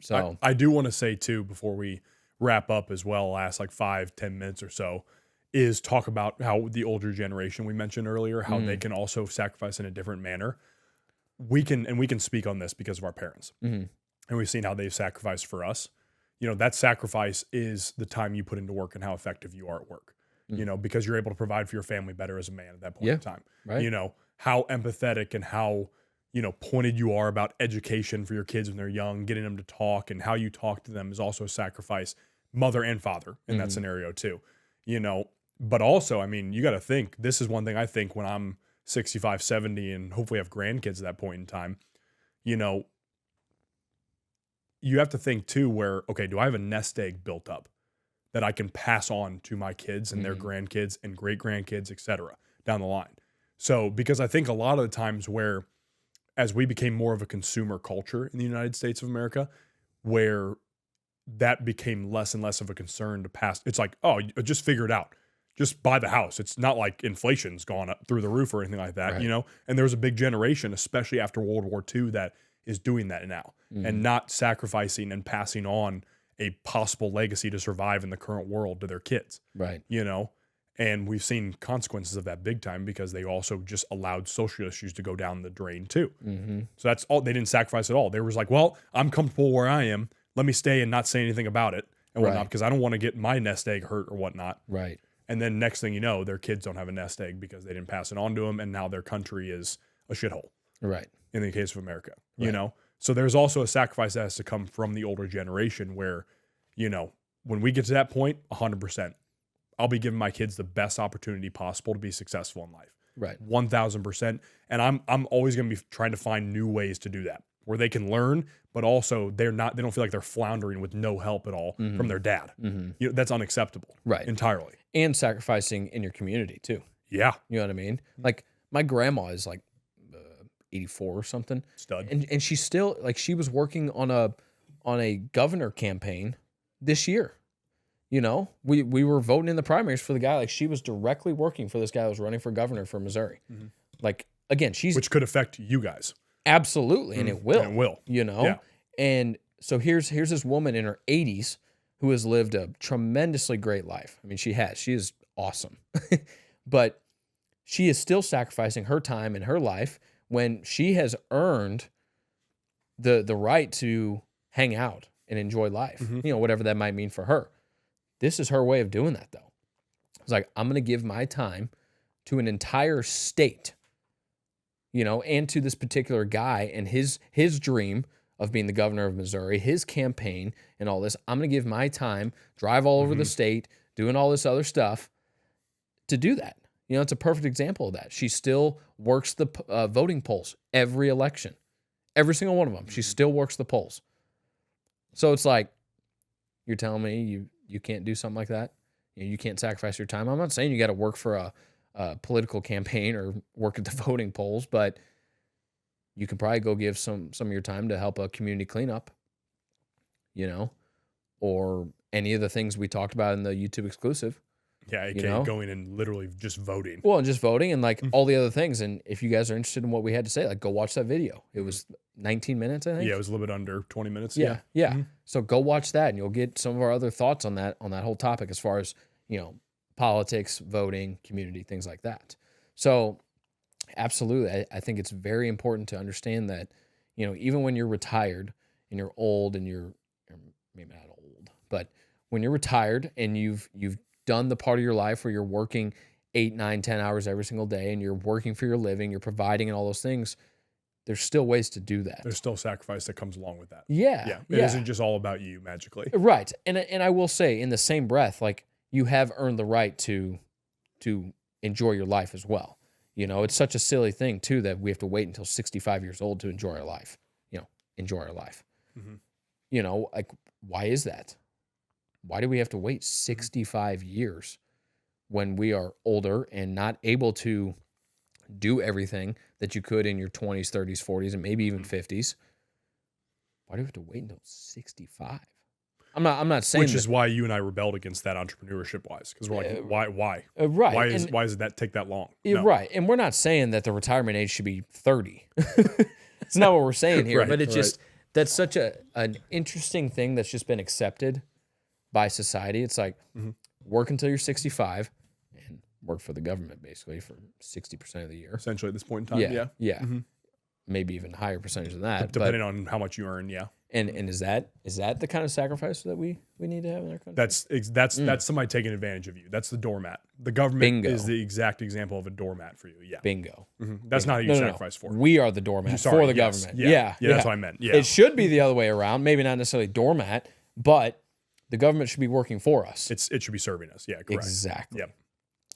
So I do want to say too, before we wrap up as well, last like 5-10 minutes or so, is talk about how the older generation we mentioned earlier, how they can also sacrifice in a different manner. We can speak on this because of our parents. And we've seen how they've sacrificed for us. That sacrifice is the time you put into work and how effective you are at work. Because you're able to provide for your family better as a man at that point in time. Right. How empathetic and how, pointed you are about education for your kids when they're young, getting them to talk, and how you talk to them is also a sacrifice, mother and father in that scenario too. But also, I mean, you got to think, this is one thing I think when I'm 65, 70 and hopefully have grandkids at that point in time, you have to think too where, okay, do I have a nest egg built up that I can pass on to my kids and their grandkids and great grandkids, et cetera, down the line? So, because I think a lot of the times where, as we became more of a consumer culture in the United States of America, where that became less and less of a concern to pass, it's like, oh, just figure it out. Just buy the house. It's not like inflation's gone up through the roof or anything like that, Right. And there was a big generation, especially after World War II, that is doing that now and not sacrificing and passing on a possible legacy to survive in the current world to their kids. Right. And we've seen consequences of that big time because they also just allowed social issues to go down the drain too. So that's all. They didn't sacrifice at all. They was like, well, I'm comfortable where I am. Let me stay and not say anything about it and whatnot, because I don't want to get my nest egg hurt or whatnot. Right. And then next thing you know, their kids don't have a nest egg because they didn't pass it on to them. And now their country is a shithole. Right. In the case of America, Right. So there's also a sacrifice that has to come from the older generation where, when we get to that point, 100%, I'll be giving my kids the best opportunity possible to be successful in life. Right. 1,000%. And I'm always going to be trying to find new ways to do that where they can learn, but also they don't feel like they're floundering with no help at all from their dad. That's unacceptable. Right. Entirely. And sacrificing in your community too. Yeah. You know what I mean? Like my grandma is like 84 or something. Stud. And she's still like, she was working on a governor campaign this year. We were voting in the primaries for the guy. Like she was directly working for this guy that was running for governor for Missouri. Like again, which could affect you guys. Absolutely. And it will. And it will. Yeah. And so here's this woman in her 80s who has lived a tremendously great life. I mean, she is awesome. But she is still sacrificing her time and her life when she has earned the right to hang out and enjoy life, whatever that might mean for her. This is her way of doing that, though. It's like, I'm going to give my time to an entire state, and to this particular guy and his dream of being the governor of Missouri, his campaign and all this. I'm going to give my time, drive all over the state, doing all this other stuff to do that. It's a perfect example of that. She still works the voting polls every election, every single one of them. She still works the polls. So it's like, you're telling me you can't do something like that? You can't sacrifice your time. I'm not saying you got to work for a political campaign or work at the voting polls, but you can probably go give some of your time to help a community cleanup, or any of the things we talked about in the YouTube exclusive. Yeah, aka going and literally just voting. Well, and just voting and like all the other things. And if you guys are interested in what we had to say, like go watch that video. It was 19 minutes, I think. Yeah, it was a little bit under 20 minutes. Yeah. So go watch that and you'll get some of our other thoughts on that whole topic as far as, politics, voting, community, things like that. So Absolutely. I think it's very important to understand that, even when you're retired and you're old and you're maybe not old, but when you're retired and you've done the part of your life where you're working 8, 9, 10 hours every single day and you're working for your living, you're providing and all those things, there's still ways to do that. There's still sacrifice that comes along with that. Yeah. It isn't just all about you magically. Right. And I will say, in the same breath, like, you have earned the right to enjoy your life as well. It's such a silly thing too that we have to wait until 65 years old to enjoy our life. Enjoy our life. Mm-hmm. Like, why is that? Why do we have to wait 65 years when we are older and not able to do everything that you could in your 20s, 30s, 40s, and maybe even 50s? Why do we have to wait until 65? I'm not saying Which is why you and I rebelled against that entrepreneurship wise, because we're like, why? Right. Why does that take that long? No. Right. And we're not saying that the retirement age should be 30. It's not what we're saying here, but it's just, that's such an interesting thing that's just been accepted by society. It's like, work until you're 65 and work for the government basically for 60% of the year. Essentially at this point in time. Yeah. Mm-hmm. Maybe even higher percentage than that. Depending on how much you earn. Yeah. And is that the kind of sacrifice that we need to have in our country? That's somebody taking advantage of you. That's the doormat. The government is the exact example of a doormat for you. Yeah. Bingo. Mm-hmm. That's not who you sacrifice for. We are the doormat for the government. Yeah. That's what I meant. Yeah. It should be the other way around. Maybe not necessarily doormat, but the government should be working for us. It should be serving us. Yeah. Correct. Exactly. Yep.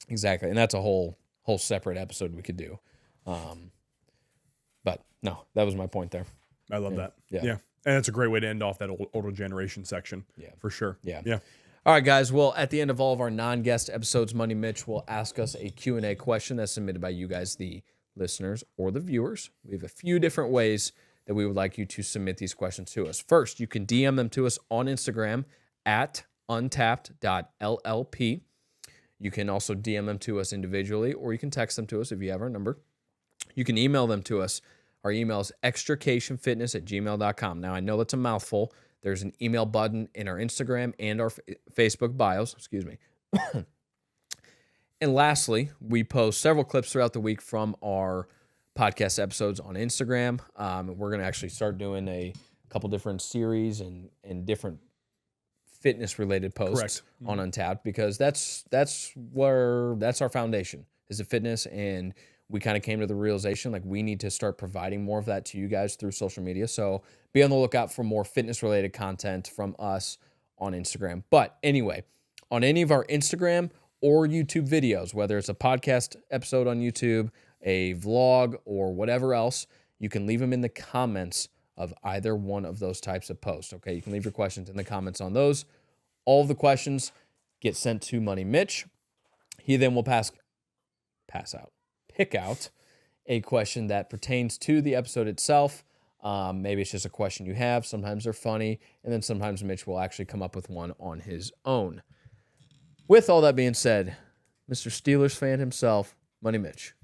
Exactly. And that's a whole separate episode we could do. But no, that was my point there. I love that. Yeah. And that's a great way to end off that older generation section. Yeah. For sure. Yeah. Yeah. All right, guys. Well, at the end of all of our non-guest episodes, Money Mitch will ask us a Q&A question that's submitted by you guys, the listeners or the viewers. We have a few different ways that we would like you to submit these questions to us. First, you can DM them to us on Instagram at untapped.llp. You can also DM them to us individually, or you can text them to us if you have our number. You can email them to us. Our email is extricationfitness@gmail.com. Now, I know that's a mouthful. There's an email button in our Instagram and our Facebook bios. Excuse me. And lastly, we post several clips throughout the week from our podcast episodes on Instagram. We're going to actually start doing a couple different series and different fitness-related posts on Untapped, because that's our foundation, is the fitness. And we kind of came to the realization, like, we need to start providing more of that to you guys through social media. So be on the lookout for more fitness-related content from us on Instagram. But anyway, on any of our Instagram or YouTube videos, whether it's a podcast episode on YouTube, a vlog, or whatever else, you can leave them in the comments of either one of those types of posts. Okay, you can leave your questions in the comments on those. All of the questions get sent to Money Mitch. He then will pick out a question that pertains to the episode itself. Maybe it's just a question you have. Sometimes they're funny, and then sometimes Mitch will actually come up with one on his own. With all that being said, Mr. Steelers fan himself, Money Mitch.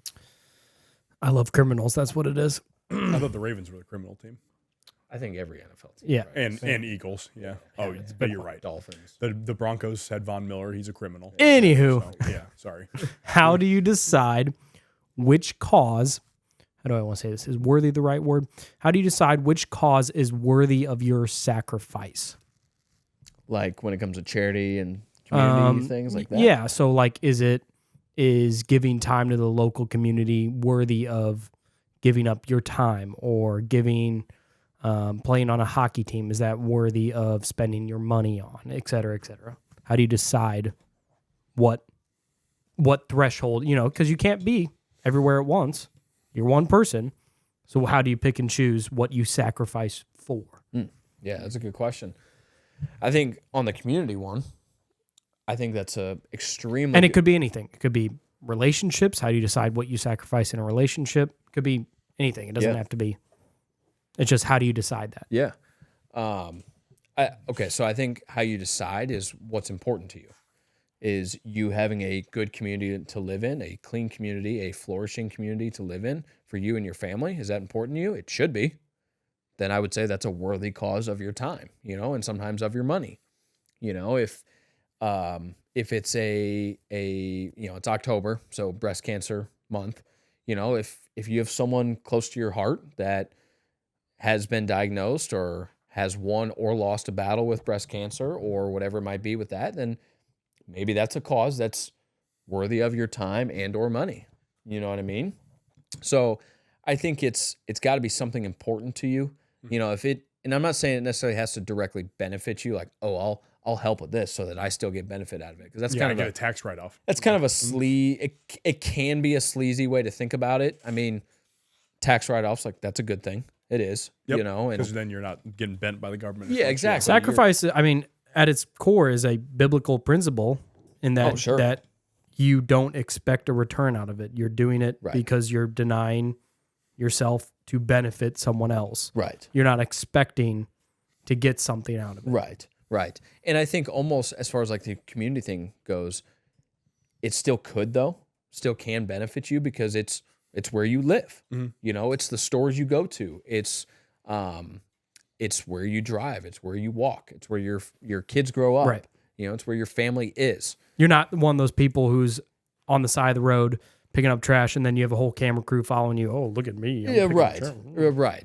I love criminals. That's what it is. I thought the Ravens were the criminal team. I think every NFL team. Yeah. Right? And Eagles. Yeah. Oh, but you're right. Dolphins. The Broncos had Von Miller. He's a criminal. Anywho. So, yeah. Sorry. How do you decide which cause, how do I want to say this? Is worthy the right word? How do you decide which cause is worthy of your sacrifice? Like when it comes to charity and community things like that? Yeah. So like, is giving time to the local community worthy of giving up your time, or giving, playing on a hockey team? Is that worthy of spending your money on, et cetera, et cetera? How do you decide what threshold, because you can't be everywhere at once. You're one person. So how do you pick and choose what you sacrifice for? Yeah, that's a good question. I think on the community one, I think that's a extremely... And it could be anything. It could be relationships. How do you decide what you sacrifice in a relationship? It could be anything. It doesn't have to be... It's just, how do you decide that? Yeah. Okay, so I think how you decide is what's important to you. Is you having a good community to live in, a clean community, a flourishing community to live in for you and your family? Is that important to you? It should be. Then I would say that's a worthy cause of your time, and sometimes of your money. If it's it's October, so breast cancer month, if if you have someone close to your heart that has been diagnosed or has won or lost a battle with breast cancer or whatever it might be with that, then maybe that's a cause that's worthy of your time and or money. You know what I mean? So I think it's got to be something important to you. You know, if it, and I'm not saying it necessarily has to directly benefit you, like, oh, I'll help with this so that I still get benefit out of it. Because that's kind of a tax write-off. That's kind of a it can be a sleazy way to think about it. I mean, tax write-offs, like, that's a good thing. It is, you know, because then you're not getting bent by the government. Yeah, exactly. Sacrifice, I mean, at its core is a biblical principle in that that you don't expect a return out of it. You're doing it because you're denying yourself to benefit someone else. Right. You're not expecting to get something out of it. Right. Right. And I think almost as far as like the community thing goes, it still could though, still can benefit you because it's where you live. You know, it's the stores you go to. It's where you drive. It's where you walk. It's where your kids grow up. Right. You know, it's where your family is. You're not one of those people who's on the side of the road picking up trash, and then you have a whole camera crew following you. Oh, look at me. I'm Right.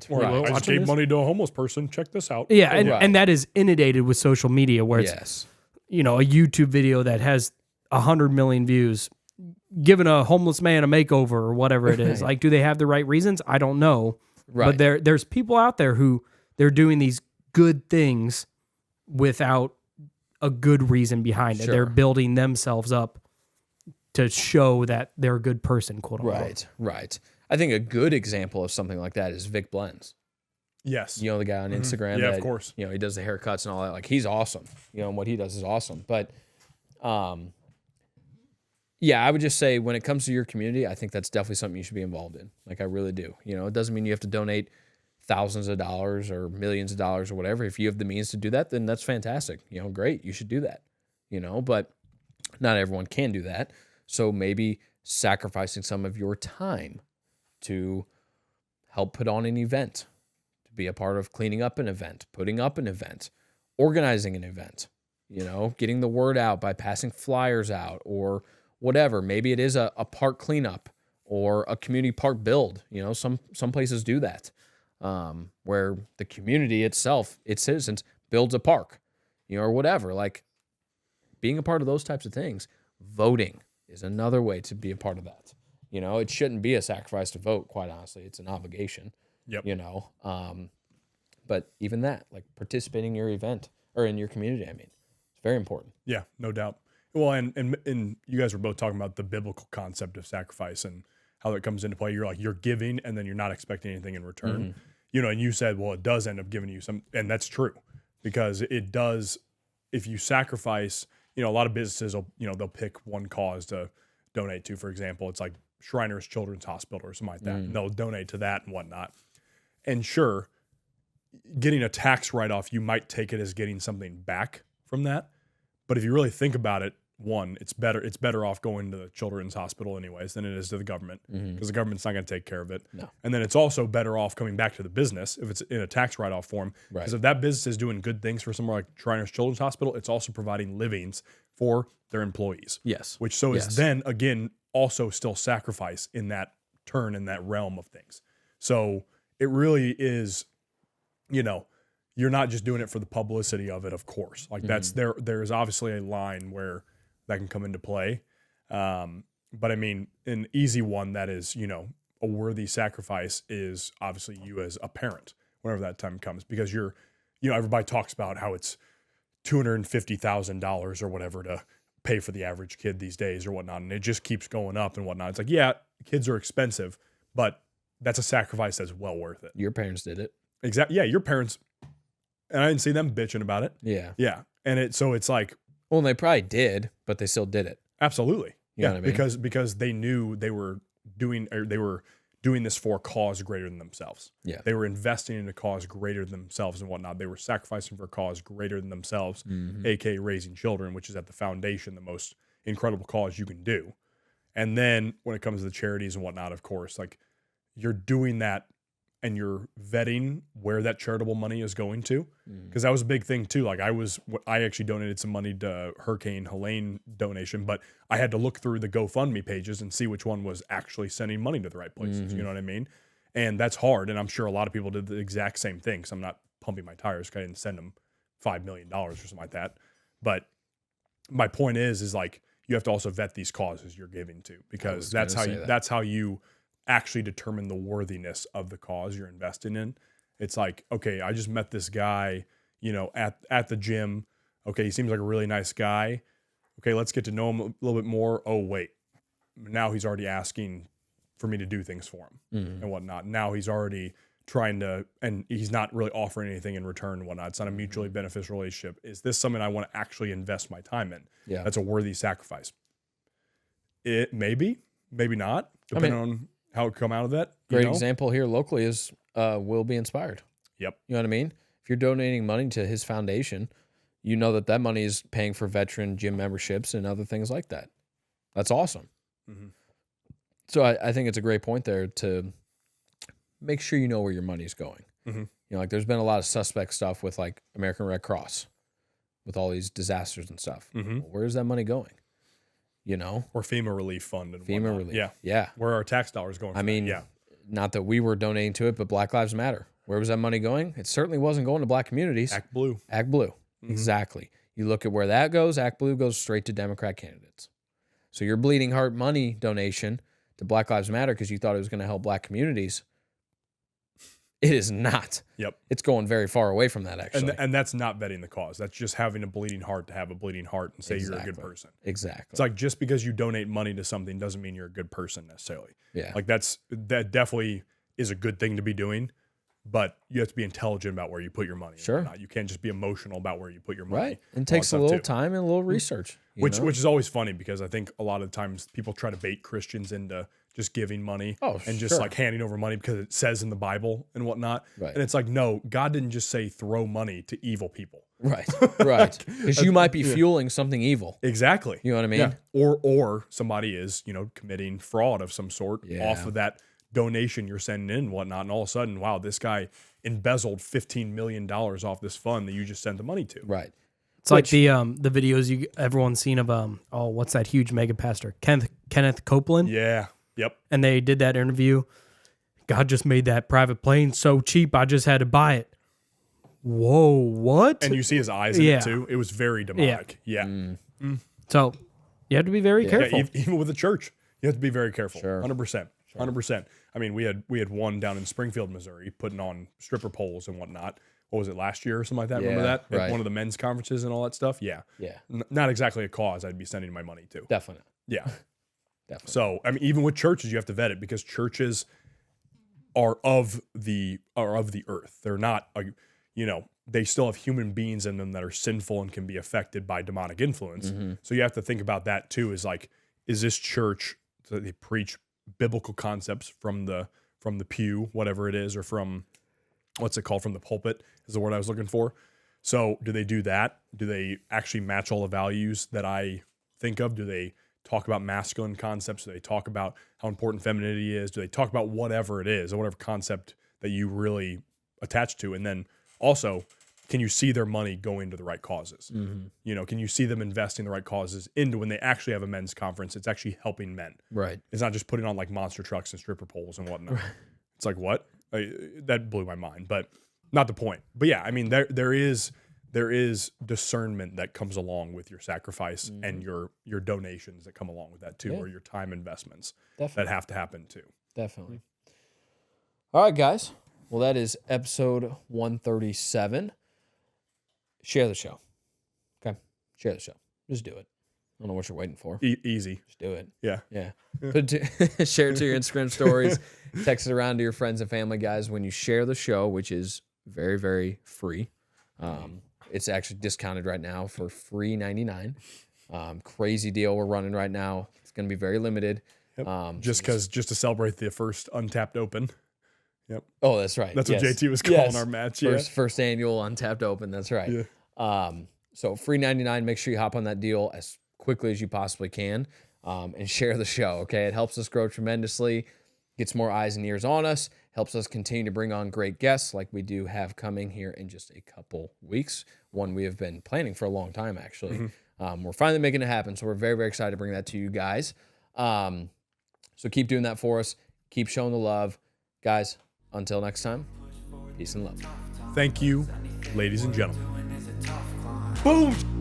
Or I just gave money to a homeless person. Check this out. Yeah, and that is inundated with social media where it's, you know, a YouTube video that has 100 million views, giving a homeless man a makeover or whatever it is. Like, do they have the right reasons? I don't know. But there's people out there who they're doing these good things without a good reason behind it. They're building themselves up to show that they're a good person, quote unquote. Right. I think a good example of something like that is Vic Blends. Yes. You know, the guy on Instagram. Yeah, that, of course. You know, he does the haircuts and all that. Like, he's awesome. You know, and what he does is awesome. But, yeah, I would just say when it comes to your community, I think that's definitely something you should be involved in. Like, I really do. You know, it doesn't mean you have to donate thousands of dollars or millions of dollars or whatever. If you have the means to do that, then that's fantastic. You know, great. You should do that. You know, but not everyone can do that. So maybe sacrificing some of your time to help put on an event, to be a part of cleaning up an event, putting up an event, organizing an event, you know, getting the word out by passing flyers out or whatever. Maybe it is a park cleanup or a community park build. You know, some places do that, where the community itself, its citizens, builds a park, you know, or whatever. Like, being a part of those types of things. Voting is another way to be a part of that. You know, it shouldn't be a sacrifice to vote, quite honestly. It's an obligation. You know, but even that, like participating in your event or in your community, I mean, it's very important. Yeah, no doubt. Well, and you guys were both talking about the biblical concept of sacrifice and how that comes into play. You're like, you're giving and then you're not expecting anything in return. You know, and you said, well, it does end up giving you some, and that's true because it does. If you sacrifice, you know, a lot of businesses will, you know, they'll pick one cause to donate to. For example, it's like Shriners Children's Hospital or something like that. And they'll donate to that and whatnot. And sure, getting a tax write-off, you might take it as getting something back from that. But if you really think about it, one, it's better off going to the Children's Hospital anyways than it is to the government because the government's not going to take care of it. No. And then it's also better off coming back to the business if it's in a tax write-off form. Because if that business is doing good things for somewhere like Shriners Children's Hospital, it's also providing livings for their employees. Yes. Which is then, again, also still sacrifice in that turn, in that realm of things. So it really is, you know, you're not just doing it for the publicity of it, of course. Like that's there's obviously a line where that can come into play. But I mean, an easy one that is, you know, a worthy sacrifice is obviously you as a parent, whenever that time comes, because you're, you know, everybody talks about how it's $250,000 or whatever to pay for the average kid these days or whatnot. And it just keeps going up and whatnot. It's like, yeah, kids are expensive, but that's a sacrifice that's well worth it. Your parents did it. Exactly. Yeah. Your parents, and I didn't see them bitching about it. Yeah. Yeah. And it's like, well, they probably did, but they still did it. Absolutely. You know what I mean? Because they knew they were doing this for a cause greater than themselves. Yeah. They were investing in a cause greater than themselves and whatnot. They were sacrificing for a cause greater than themselves, aka raising children, which is at the foundation, the most incredible cause you can do. And then when it comes to the charities and whatnot, of course, like you're doing that and you're vetting where that charitable money is going to, because that was a big thing too. Like I actually donated some money to Hurricane Helene donation, but I had to look through the GoFundMe pages and see which one was actually sending money to the right places. You know what I mean? And that's hard. And I'm sure a lot of people did the exact same thing. So I'm not pumping my tires because I didn't send them $5 million or something like that. But my point is like, you have to also vet these causes you're giving to, because that's how you actually determine the worthiness of the cause you're investing in. It's like, okay, I just met this guy, at the gym. Okay, he seems like a really nice guy. Okay, let's get to know him a little bit more. Oh, wait. Now he's already asking for me to do things for him and whatnot. Now he's already trying to, and he's not really offering anything in return and whatnot. It's not a mutually beneficial relationship. Is this something I want to actually invest my time in? Yeah. That's a worthy sacrifice. It maybe not, depending on how it come out of that. Great example here locally is Will Be Inspired. Yep. You know what I mean? If you're donating money to his foundation, you know that money is paying for veteran gym memberships and other things like that. That's awesome. So I think it's a great point there to make sure you know where your money's going. Like there's been a lot of suspect stuff with like American Red Cross with all these disasters and stuff. Well, where's that money going? Or FEMA relief fund and FEMA whatnot. relief. Yeah. Where are our tax dollars going? Not that we were donating to it, but Black Lives Matter. Where was that money going? It certainly wasn't going to Black communities. Act Blue. Exactly. You look at where that goes, Act Blue goes straight to Democrat candidates. So your bleeding heart money donation to Black Lives Matter because you thought it was going to help Black communities, it is not. Yep. It's going very far away from that, actually. And that's not vetting the cause. That's just having a bleeding heart to have a bleeding heart and say you're a good person. Exactly. It's like just because you donate money to something doesn't mean you're a good person necessarily. Yeah. Like that definitely is a good thing to be doing, but you have to be intelligent about where you put your money. Sure. You can't just be emotional about where you put your money. Right. It takes a little time and a little research. Which is always funny, because I think a lot of times people try to bait Christians into just giving money and just like handing over money because it says in the Bible and whatnot. Right. And it's like, no, God didn't just say throw money to evil people. Right. Because you might be fueling something evil. Exactly. You know what I mean? Yeah. Or somebody is, committing fraud of some sort off of that donation you're sending in and whatnot. And all of a sudden, wow, this guy embezzled $15 million off this fund that you just sent the money to. Right. It's like the videos everyone's seen of what's that huge mega pastor? Kenneth Copeland? Yeah. Yep. And they did that interview. God just made that private plane so cheap, I just had to buy it. Whoa, what? And you see his eyes in it too. It was very demonic. Yeah. So you have to be very careful. Yeah, even with the church, you have to be very careful. Sure. 100%. 100%. I mean, we had one down in Springfield, Missouri, putting on stripper poles and whatnot. What was it, last year or something like that? Remember that? At one of the men's conferences and all that stuff? Yeah. Yeah. Not exactly a cause I'd be sending my money to. Definitely. Yeah. Definitely. So, I mean, even with churches, you have to vet it, because churches are of the earth. They're not, they still have human beings in them that are sinful and can be affected by demonic influence. So you have to think about that too, is like, is this church, so they preach biblical concepts from the pew, whatever it is, or from, what's it called, from the pulpit is the word I was looking for. So do they do that? Do they actually match all the values that I think of? Do they talk about masculine concepts? Do they talk about how important femininity is? Do they talk about whatever it is, or whatever concept that you really attach to? And then also, can you see their money going to the right causes? Can you see them investing the right causes into, when they actually have a men's conference, it's actually helping men. Right. It's not just putting on like monster trucks and stripper poles and whatnot. Right. It's like, what? That blew my mind, but not the point. But yeah, I mean, there is discernment that comes along with your sacrifice and your donations that come along with that too, or your time investments that have to happen too. Definitely. All right, guys. Well, that is episode 137. Share the show. Okay? Share the show. Just do it. I don't know what you're waiting for. Easy. Just do it. Yeah. Yeah. Share it to your Instagram stories. Text it around to your friends and family, guys. When you share the show, which is very, very free, it's actually discounted right now for free $99. Crazy deal we're running right now. It's going to be very limited. Yep. Just to celebrate the first Untapped Open. Yep. Oh, that's right. That's what JT was calling our match. First annual Untapped Open. That's right. Yeah. So free $99. Make sure you hop on that deal as quickly as you possibly can, and share the show. Okay, it helps us grow tremendously. gets more eyes and ears on us, helps us continue to bring on great guests like we do have coming here in just a couple weeks. One we have been planning for a long time, actually. We're finally making it happen, so we're very, very excited to bring that to you guys. So keep doing that for us. Keep showing the love. Guys, until next time, peace and love. Thank you, ladies and gentlemen. Boom!